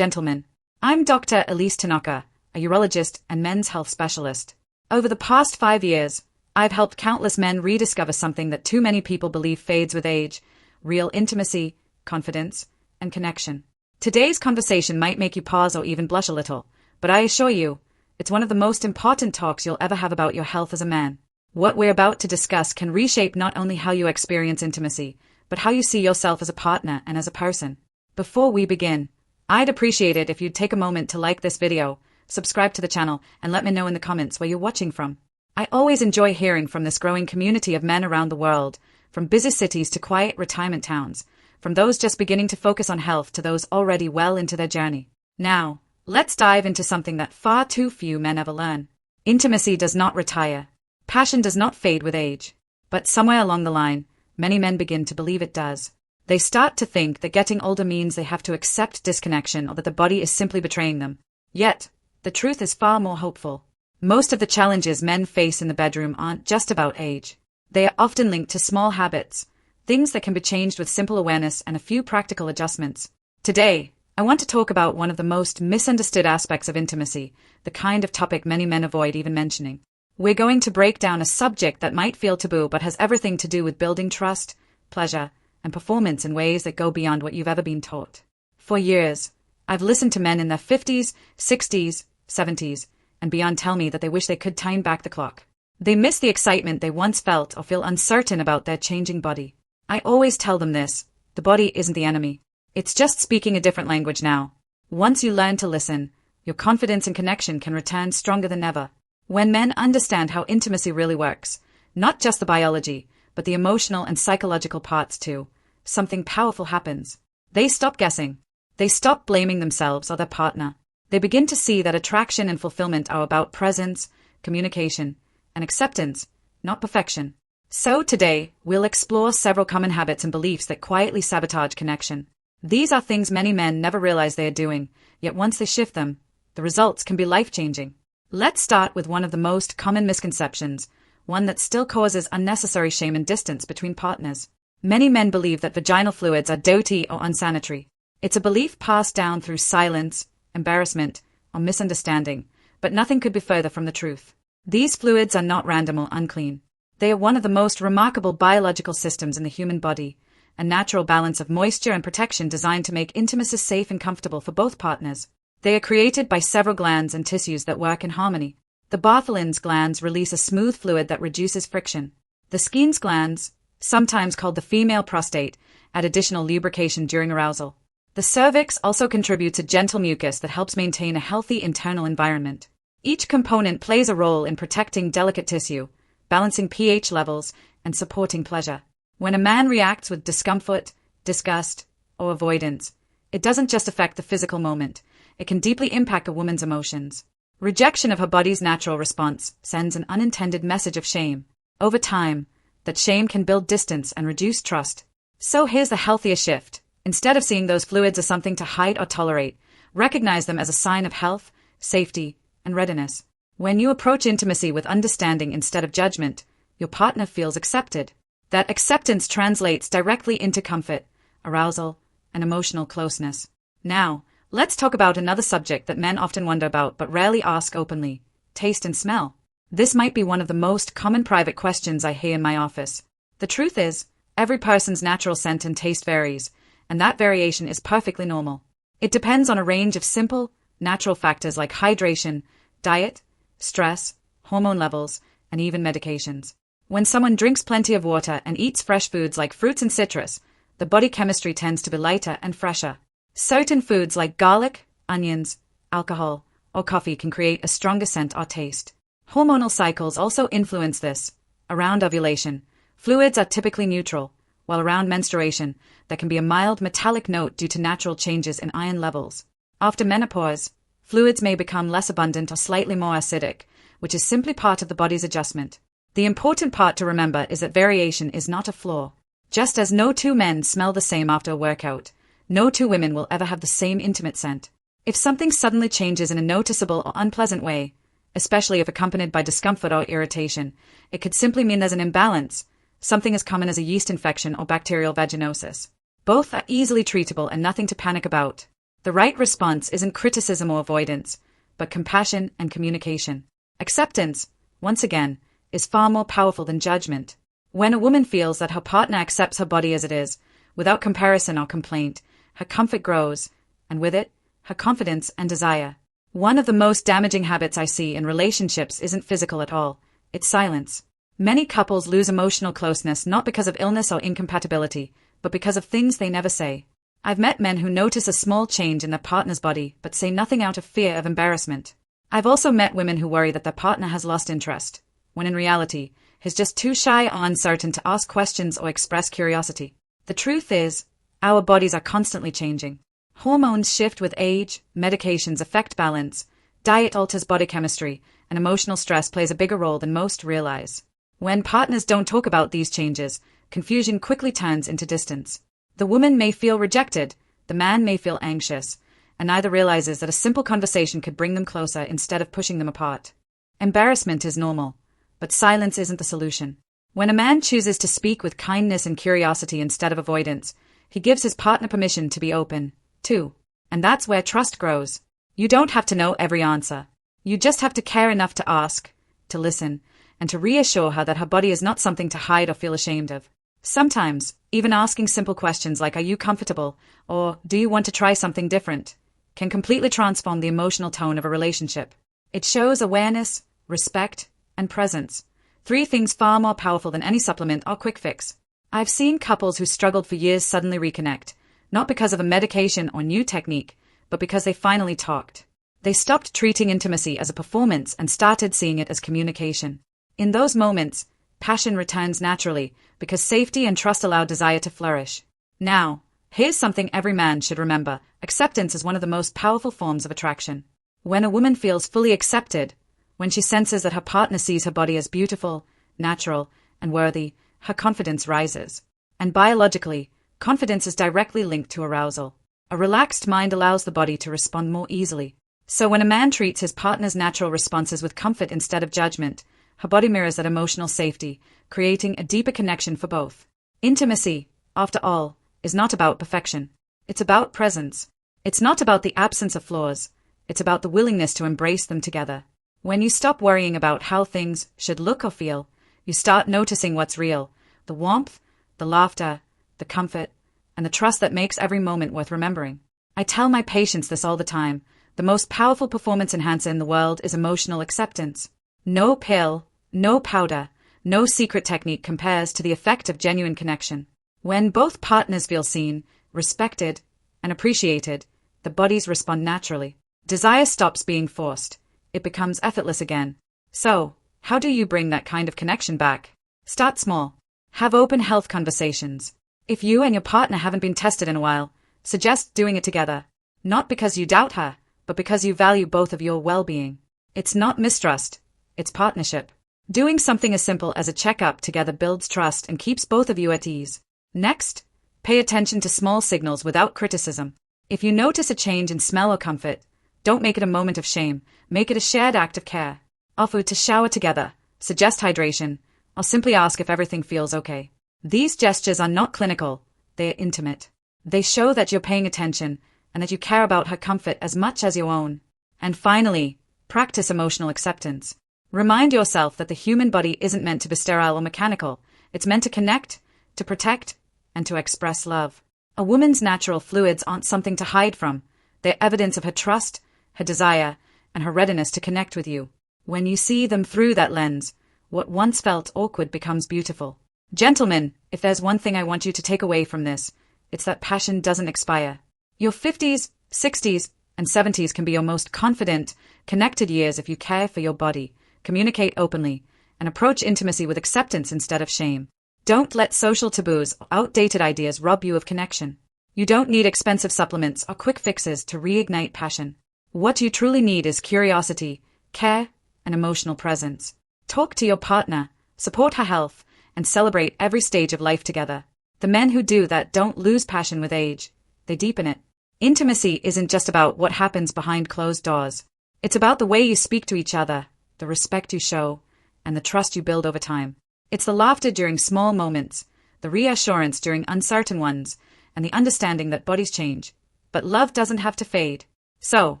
Gentlemen, I'm Dr. Elise, a urologist and men's health specialist. Over the past 5 years, I've helped countless men rediscover something that too many people believe fades with age: real intimacy, confidence, and connection. Today's conversation might make you pause or even blush a little, but I assure you, it's one of the most important talks you'll ever have about your health as a man. What we're about to discuss can reshape not only how you experience intimacy, but how you see yourself as a partner and as a person. Before we begin, I'd appreciate it if you'd take a moment to like this video, subscribe to the channel, and let me know in the comments where you're watching from. I always enjoy hearing from this growing community of men around the world, from busy cities to quiet retirement towns, from those just beginning to focus on health to those already well into their journey. Now, let's dive into something that far too few men ever learn. Intimacy does not retire. Passion does not fade with age. But somewhere along the line, many men begin to believe it does. They start to think that getting older means they have to accept disconnection or that the body is simply betraying them. Yet, the truth is far more hopeful. Most of the challenges men face in the bedroom aren't just about age. They are often linked to small habits, things that can be changed with simple awareness and a few practical adjustments. Today, I want to talk about one of the most misunderstood aspects of intimacy, the kind of topic many men avoid even mentioning. We're going to break down a subject that might feel taboo but has everything to do with building trust, pleasure, and performance in ways that go beyond what you've ever been taught. For years, I've listened to men in their 50s, 60s, 70s, and beyond tell me that they wish they could time back the clock. They miss the excitement they once felt or feel uncertain about their changing body. I always tell them this: the body isn't the enemy. It's just speaking a different language now. Once you learn to listen, your confidence and connection can return stronger than ever. When men understand how intimacy really works, not just the biology, but the emotional and psychological parts too, something powerful happens. They stop guessing. They stop blaming themselves or their partner. They begin to see that attraction and fulfillment are about presence, communication, and acceptance, not perfection. So today, we'll explore several common habits and beliefs that quietly sabotage connection. These are things many men never realize they are doing, yet once they shift them, the results can be life-changing. Let's start with one of the most common misconceptions, one that still causes unnecessary shame and distance between partners. Many men believe that vaginal fluids are dirty or unsanitary. It's a belief passed down through silence, embarrassment, or misunderstanding, but nothing could be further from the truth. These fluids are not random or unclean. They are one of the most remarkable biological systems in the human body, a natural balance of moisture and protection designed to make intimacy safe and comfortable for both partners. They are created by several glands and tissues that work in harmony. The Bartholin's glands release a smooth fluid that reduces friction. The Skene's glands, sometimes called the female prostate, add additional lubrication during arousal. The cervix also contributes a gentle mucus that helps maintain a healthy internal environment. Each component plays a role in protecting delicate tissue, balancing pH levels, and supporting pleasure. When a man reacts with discomfort, disgust, or avoidance, it doesn't just affect the physical moment. It can deeply impact a woman's emotions. Rejection of her body's natural response sends an unintended message of shame. Over time, that shame can build distance and reduce trust. So here's the healthier shift. Instead of seeing those fluids as something to hide or tolerate, recognize them as a sign of health, safety, and readiness. When you approach intimacy with understanding instead of judgment, your partner feels accepted. That acceptance translates directly into comfort, arousal, and emotional closeness. Now, let's talk about another subject that men often wonder about but rarely ask openly: taste and smell. This might be one of the most common private questions I hear in my office. The truth is, every person's natural scent and taste varies, and that variation is perfectly normal. It depends on a range of simple, natural factors like hydration, diet, stress, hormone levels, and even medications. When someone drinks plenty of water and eats fresh foods like fruits and citrus, the body chemistry tends to be lighter and fresher. Certain foods like garlic, onions, alcohol, or coffee can create a stronger scent or taste. Hormonal cycles also influence this. Around ovulation, fluids are typically neutral, while around menstruation, there can be a mild metallic note due to natural changes in iron levels. After menopause, fluids may become less abundant or slightly more acidic, which is simply part of the body's adjustment. The important part to remember is that variation is not a flaw. Just as no two men smell the same after a workout, no two women will ever have the same intimate scent. If something suddenly changes in a noticeable or unpleasant way, especially if accompanied by discomfort or irritation, it could simply mean there's an imbalance, something as common as a yeast infection or bacterial vaginosis. Both are easily treatable and nothing to panic about. The right response isn't criticism or avoidance, but compassion and communication. Acceptance, once again, is far more powerful than judgment. When a woman feels that her partner accepts her body as it is, without comparison or complaint, her comfort grows, and with it, her confidence and desire. One of the most damaging habits I see in relationships isn't physical at all, it's silence. Many couples lose emotional closeness not because of illness or incompatibility, but because of things they never say. I've met men who notice a small change in their partner's body but say nothing out of fear of embarrassment. I've also met women who worry that their partner has lost interest, when in reality, he's just too shy or uncertain to ask questions or express curiosity. The truth is, our bodies are constantly changing. Hormones shift with age, medications affect balance, diet alters body chemistry, and emotional stress plays a bigger role than most realize. When partners don't talk about these changes, confusion quickly turns into distance. The woman may feel rejected, the man may feel anxious, and neither realizes that a simple conversation could bring them closer instead of pushing them apart. Embarrassment is normal, but silence isn't the solution. When a man chooses to speak with kindness and curiosity instead of avoidance, he gives his partner permission to be open, too. And that's where trust grows. You don't have to know every answer. You just have to care enough to ask, to listen, and to reassure her that her body is not something to hide or feel ashamed of. Sometimes, even asking simple questions like "Are you comfortable?" or "Do you want to try something different?" can completely transform the emotional tone of a relationship. It shows awareness, respect, and presence. 3 things far more powerful than any supplement or quick fix. I've seen couples who struggled for years suddenly reconnect, not because of a medication or new technique, but because they finally talked. They stopped treating intimacy as a performance and started seeing it as communication. In those moments, passion returns naturally because safety and trust allow desire to flourish. Now, here's something every man should remember. Acceptance is one of the most powerful forms of attraction. When a woman feels fully accepted, when she senses that her partner sees her body as beautiful, natural, and worthy, her confidence rises. And biologically, confidence is directly linked to arousal. A relaxed mind allows the body to respond more easily. So when a man treats his partner's natural responses with comfort instead of judgment, her body mirrors that emotional safety, creating a deeper connection for both. Intimacy, after all, is not about perfection. It's about presence. It's not about the absence of flaws. It's about the willingness to embrace them together. When you stop worrying about how things should look or feel, you start noticing what's real, the warmth, the laughter, the comfort, and the trust that makes every moment worth remembering. I tell my patients this all the time. The most powerful performance enhancer in the world is emotional acceptance. No pill, no powder, no secret technique compares to the effect of genuine connection. When both partners feel seen, respected, and appreciated, the bodies respond naturally. Desire stops being forced. It becomes effortless again. So, how do you bring that kind of connection back? Start small. Have open health conversations. If you and your partner haven't been tested in a while, suggest doing it together. Not because you doubt her, but because you value both of your well-being. It's not mistrust, it's partnership. Doing something as simple as a checkup together builds trust and keeps both of you at ease. Next, pay attention to small signals without criticism. If you notice a change in smell or comfort, don't make it a moment of shame, make it a shared act of care. Offer to shower together, suggest hydration, or simply ask if everything feels okay. These gestures are not clinical, they are intimate. They show that you're paying attention and that you care about her comfort as much as your own. And finally, practice emotional acceptance. Remind yourself that the human body isn't meant to be sterile or mechanical. It's meant to connect, to protect, and to express love. A woman's natural fluids aren't something to hide from. They're evidence of her trust, her desire, and her readiness to connect with you. When you see them through that lens, what once felt awkward becomes beautiful. Gentlemen, if there's one thing I want you to take away from this, it's that passion doesn't expire. Your 50s, 60s, and 70s can be your most confident, connected years if you care for your body, communicate openly, and approach intimacy with acceptance instead of shame. Don't let social taboos or outdated ideas rob you of connection. You don't need expensive supplements or quick fixes to reignite passion. What you truly need is curiosity, care, and emotional presence. Talk to your partner, support her health, and celebrate every stage of life together. The men who do that don't lose passion with age, they deepen it. Intimacy isn't just about what happens behind closed doors. It's about the way you speak to each other, the respect you show, and the trust you build over time. It's the laughter during small moments, the reassurance during uncertain ones, and the understanding that bodies change, but love doesn't have to fade. So,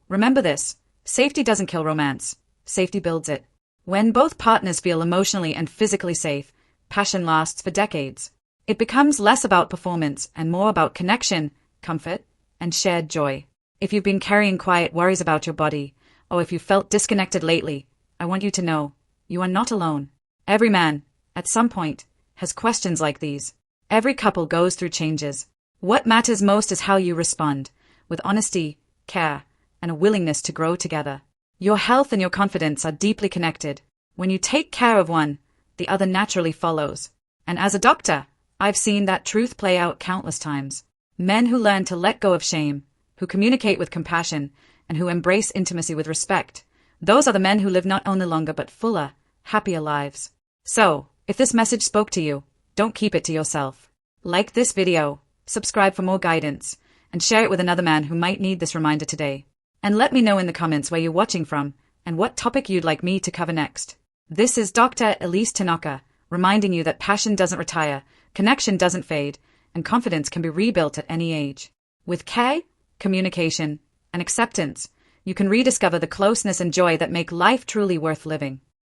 remember this. Safety doesn't kill romance. Safety builds it. When both partners feel emotionally and physically safe, passion lasts for decades. It becomes less about performance and more about connection, comfort, and shared joy. If you've been carrying quiet worries about your body, or if you've felt disconnected lately, I want you to know, you are not alone. Every man, at some point, has questions like these. Every couple goes through changes. What matters most is how you respond, with honesty, care, and a willingness to grow together. Your health and your confidence are deeply connected. When you take care of one, the other naturally follows. And as a doctor, I've seen that truth play out countless times. Men who learn to let go of shame, who communicate with compassion, and who embrace intimacy with respect, those are the men who live not only longer but fuller, happier lives. So, if this message spoke to you, don't keep it to yourself. Like this video, subscribe for more guidance, and share it with another man who might need this reminder today. And let me know in the comments where you're watching from and what topic you'd like me to cover next. This is Dr. Elise Tanaka, reminding you that passion doesn't retire, connection doesn't fade, and confidence can be rebuilt at any age. With care, communication, and acceptance, you can rediscover the closeness and joy that make life truly worth living.